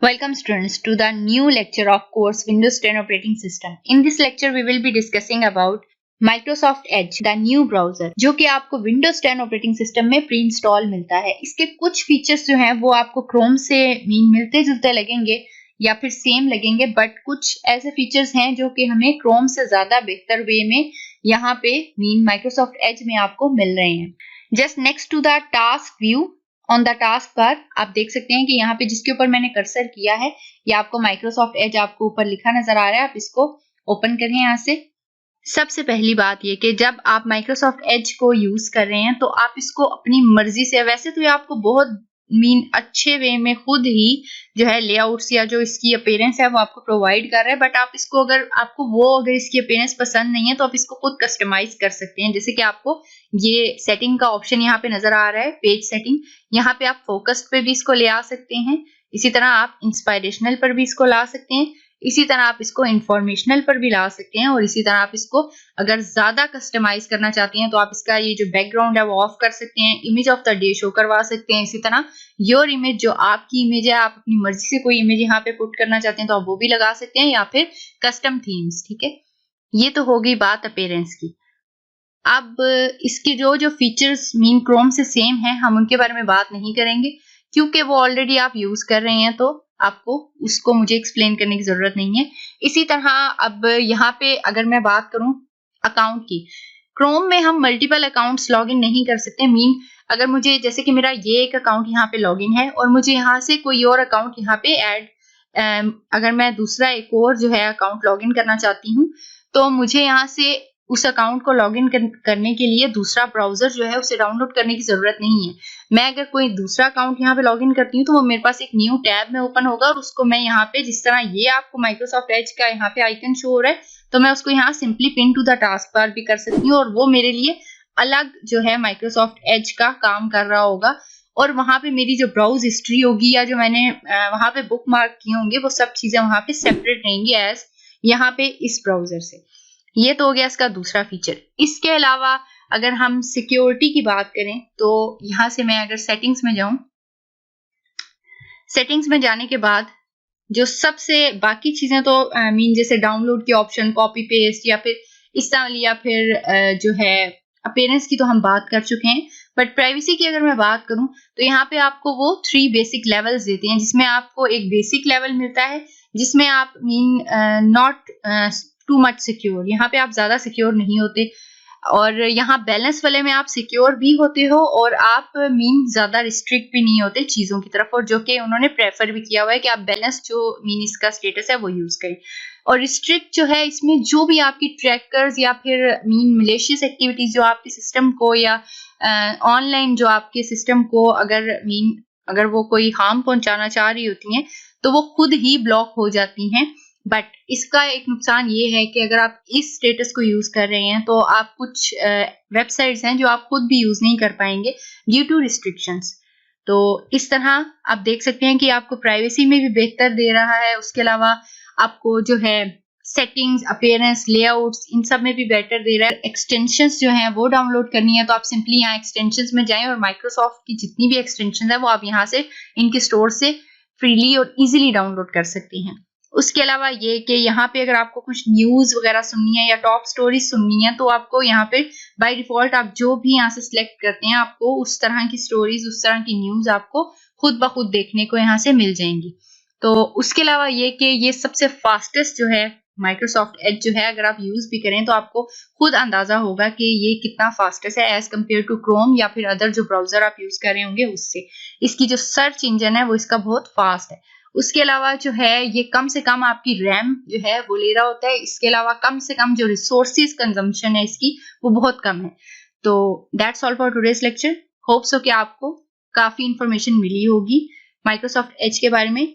Welcome students to the new lecture of course Windows 10 operating system. In this lecture we will be discussing about Microsoft Edge, the new browser, जो कि आपको Windows 10 operating system में pre install मिलता है। इसके कुछ features जो हैं वो आपको Chrome से मिलते जुलते लगेंगे या फिर सेम लगेंगे, बट कुछ ऐसे फीचर्स हैं जो कि हमें Chrome से ज्यादा बेहतर वे में यहाँ पे Microsoft Edge में आपको मिल रहे हैं। Just next to the task view on the task bar आप देख सकते हैं कि यहाँ पे जिसके ऊपर मैंने कर्सर किया है ये आपको माइक्रोसॉफ्ट एज आपको ऊपर लिखा नजर आ रहा है। आप इसको ओपन करें यहाँ से। सबसे पहली बात ये कि जब आप माइक्रोसॉफ्ट एज को यूज कर रहे हैं तो आप इसको अपनी मर्जी से, वैसे तो ये आपको बहुत अच्छे वे में खुद ही जो है लेआउट्स या जो इसकी अपीयरेंस है वो आपको प्रोवाइड कर रहा है, बट आप इसको अगर इसकी अपीयरेंस पसंद नहीं है तो आप इसको खुद कस्टमाइज कर सकते हैं। जैसे कि आपको ये सेटिंग का ऑप्शन यहाँ पे नजर आ रहा है, पेज सेटिंग। यहाँ पे आप फोकस्ड पे भी इसको ले आ सकते हैं, इसी तरह आप इंस्पायरेशनल पर भी इसको ला सकते हैं, इसी तरह आप इसको इंफॉर्मेशनल पर भी ला सकते हैं, और इसी तरह आप इसको अगर ज्यादा कस्टमाइज करना चाहते हैं तो आप इसका ये जो बैकग्राउंड है वो ऑफ कर सकते हैं, image of the day show करवा सकते हैं। इसी तरह योर इमेज, जो आपकी इमेज है, आप अपनी मर्जी से कोई इमेज यहाँ पे पुट करना चाहते हैं तो आप वो भी लगा सकते हैं, या फिर कस्टम थीम्स। ठीक है, ये तो हो गई बात अपीयरेंस की। अब इसके जो फीचर्स क्रोम से सेम है हम उनके बारे में बात नहीं करेंगे, क्योंकि वो ऑलरेडी आप यूज कर रहे हैं तो आपको उसको मुझे एक्सप्लेन करने की जरूरत नहीं है। इसी तरह अब यहाँ पे अगर मैं बात करूं अकाउंट की, क्रोम में हम मल्टीपल अकाउंट्स लॉगिन नहीं कर सकते। अगर मुझे, जैसे कि मेरा ये एक अकाउंट यहाँ पे लॉगिन है और मुझे यहाँ से कोई और अकाउंट यहाँ पे ऐड, अगर मैं दूसरा एक और जो है अकाउंट लॉगिन करना चाहती हूँ तो मुझे यहाँ से उस अकाउंट को लॉगिन करने के लिए दूसरा ब्राउजर जो है उसे डाउनलोड करने की जरूरत नहीं है। मैं अगर कोई दूसरा अकाउंट यहाँ पे लॉगिन करती हूँ तो वो मेरे पास एक न्यू टैब में ओपन होगा, और उसको मैं यहाँ पे, जिस तरह ये आपको माइक्रोसॉफ्ट एज का यहाँ पे आइकन शो हो रहा है, तो मैं उसको यहाँ simply pin to the task bar भी कर सकती हूँ, और वो मेरे लिए अलग जो है माइक्रोसॉफ्ट एज का काम कर रहा होगा। और वहां पे मेरी जो ब्राउज हिस्ट्री होगी या जो मैंने वहां पे बुक मार्क किए होंगे वो सब चीजें वहां पे सेपरेट रहेंगी एज यहाँ पे इस ब्राउजर से। ये तो हो गया इसका दूसरा फीचर। इसके अलावा अगर हम सिक्योरिटी की बात करें तो यहां से मैं अगर सेटिंग्स में जाऊं, सेटिंग्स में जाने के बाद जो सबसे बाकी चीजें तो जैसे डाउनलोड के ऑप्शन, कॉपी पेस्ट या फिर इस तरह, या फिर जो है अपीयरेंस की तो हम बात कर चुके हैं, बट प्राइवेसी की अगर मैं बात करूं तो यहाँ पे आपको वो 3 बेसिक लेवल्स देते हैं, जिसमें आपको एक बेसिक लेवल मिलता है जिसमें आप नॉट टू मच सिक्योर, यहाँ पे आप ज्यादा सिक्योर नहीं होते, और यहाँ बैलेंस वाले में आप सिक्योर भी होते हो और आप ज्यादा रिस्ट्रिक्ट भी नहीं होते चीजों की तरफ, और जो कि उन्होंने प्रेफर भी किया हुआ है कि आप बैलेंस जो इसका स्टेटस है वो यूज करें। और रिस्ट्रिक्ट जो है इसमें जो भी आपकी ट्रैकर्स या फिर मलेशियस एक्टिविटीज जो आपके सिस्टम को या ऑनलाइन जो आपके सिस्टम को अगर वो कोई हार्म पहुंचाना चाह रही होती हैं तो वो खुद ही ब्लॉक हो जाती हैं। बट इसका एक नुकसान ये है कि अगर आप इस स्टेटस को यूज कर रहे हैं तो आप कुछ वेबसाइट्स हैं जो आप खुद भी यूज नहीं कर पाएंगे ड्यू टू रिस्ट्रिक्शंस। तो इस तरह आप देख सकते हैं कि आपको प्राइवेसी में भी बेहतर दे रहा है, उसके अलावा आपको जो है सेटिंग्स, अपीयरेंस, लेआउट्स, इन सब में भी बेटर दे रहा है। एक्सटेंशंस जो हैं वो डाउनलोड करनी है तो आप सिंपली यहाँ एक्सटेंशंस में जाएं और माइक्रोसॉफ्ट की जितनी भी एक्सटेंशंस है वो आप यहाँ से इनके स्टोर से फ्रीली और इजीली डाउनलोड कर सकती हैं। उसके अलावा ये कि यहाँ पे अगर आपको कुछ न्यूज वगैरह सुननी है या टॉप स्टोरीज सुननी है तो आपको यहाँ पे बाय डिफॉल्ट आप जो भी यहाँ से सिलेक्ट करते हैं आपको उस तरह की स्टोरीज, उस तरह की न्यूज आपको खुद ब खुद देखने को यहाँ से मिल जाएंगी। तो उसके अलावा ये कि ये सबसे फास्टेस्ट जो है माइक्रोसॉफ्ट एज जो है, अगर आप यूज भी करें तो आपको खुद अंदाजा होगा कि ये कितना फास्टेस्ट है एज कम्पेयर टू क्रोम या फिर अदर जो ब्राउजर आप यूज कर रहे होंगे उससे। इसकी जो सर्च इंजन है वो इसका बहुत फास्ट है। उसके अलावा जो है ये कम से कम आपकी रैम जो है वो ले रहा होता है। इसके अलावा कम से कम जो रिसोर्सेज कंजम्पशन है इसकी वो बहुत कम है। तो that's all for today's lecture. Hope so कि आपको काफी इंफॉर्मेशन मिली होगी माइक्रोसॉफ्ट एज के बारे में।